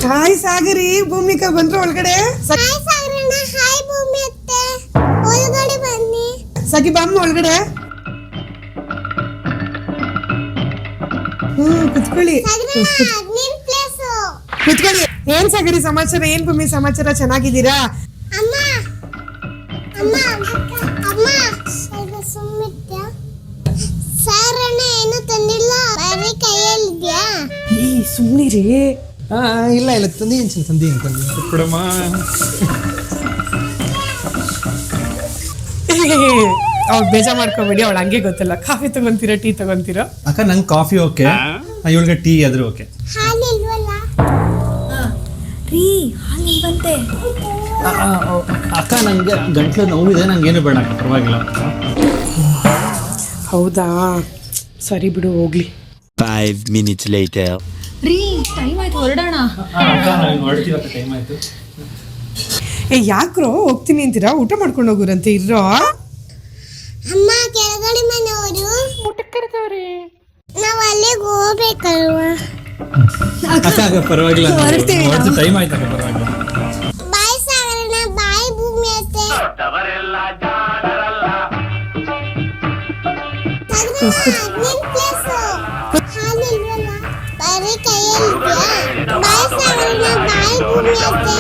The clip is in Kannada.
ಹಾಯ್ ಸಾಗರಿ, ಭೂಮಿಕಾ ಬಂದ್ರು ಒಳಗಡೆ. ಹಾಯ್ ಸಾಗರಣ್ಣ, ಹಾಯ್ ಭೂಮಿ ಅತ್ತೆ, ಒಳಗಡೆ ಬನ್ನಿ. ಸಗಿ ಬಾಮ್ಮ ಒಳಗಡೆ. ಕುತ್ಕೊಳ್ಳಿ ಕುತ್ಕೊಳ್ಳಿ. ಏನ್ ಸಾಗರಿ ಸಮಾಚಾರ, ಏನ್ ಭೂಮಿ ಸಮಾಚಾರ, ಚೆನ್ನಾಗಿದ್ದೀರಾ? ಅಮ್ಮ ಅಮ್ಮ ಅಮ್ಮ ಸುಮ್ಮಿದ್ಯಾ? ಸಾಗರಣ್ಣ ಏನು ತಂದಿಲ್ಲ, ಬರೀ ಕೈಯಲ್ಲಿದ್ಯಾ? ಸುಮ್ನಿರಿ. ಇಲ್ಲ ಇಲ್ಲ ತಂದಿ ಕೊಡಮ್ಮ. ಅವ್ಳು ಬೇಜಾರ್ ಮಾಡ್ಕೋಬೇಡಿ, ಅವಳು ಹಂಗೆ ಗೊತ್ತಲ್ಲ. ಕಾಫಿ ತಗೊಂತೀರಾ, ಟೀ ತಗೊಂತೀರಾ? ಅಕ್ಕ ನಂಗೆ ಕಾಫಿ ಓಕೆ, ಇವಳಿಗೆ ಟೀ ಆದ್ರೂ ಓಕೆ. ಹಾಲಿಲ್ವಲ್ಲ ರೀ? ಹಾಲಿಲ್ವಂತೆ. ಅಕ್ಕ ನಂಗೆ ಗಂಟ್ಲು ನೋವಿದೆ, ನಂಗೇನು ಬೇಡ ಅಕ್ಕ, ಪರವಾಗಿಲ್ಲ. ಹೌದಾ, ಸರಿ ಬಿಡು, ಹೋಗ್ಲಿ. 5 minutes later. ರೀ ಟೈಮ್ ಆಯ್ತು, ಹೊರಡೋಣ. ಟೈಮ್ ಆಯ್ತು. ಯಾಕ್ರೋ ಹೋಗ್ತೀನಿ ಅಂತೀರಾ? ಊಟ ಮಾಡ್ಕೊಂಡು ಹೋಗುರಂತೆ ಇರೋ. ಅಮ್ಮ ಕೆಳಗಡೆ ಮನೆಯವರು ಊಟಕ್ಕೆ ಕರೆದವ್ರೆ. ನಾವ್ ಅಲ್ಲಿಗೆ ಹೋಗ್ಬೇಕಲ್ವಾ? ಅಕ್ಕ ಪರವಾಗಿಲ್ಲ, ಟೈಮ್ ಆಯ್ತು ಅಕ್ಕ, ಪರವಾಗಿಲ್ಲ. ಬಾಯ್ ಸಾಗರಣ್ಣ, ಬಾಯ್ ಭೂಮಿ ಅತ್ತೆ. ಹಾಲಿಲ್ವಲ್ಲ, ಬರೀ ಕೈಯಲ್ಲಿದ್ಯಾ? ಬಾಯ್ ಸಾಗರಣ್ಣ, ಬಾಯ್ ಭೂಮಿ ಅತ್ತೆ.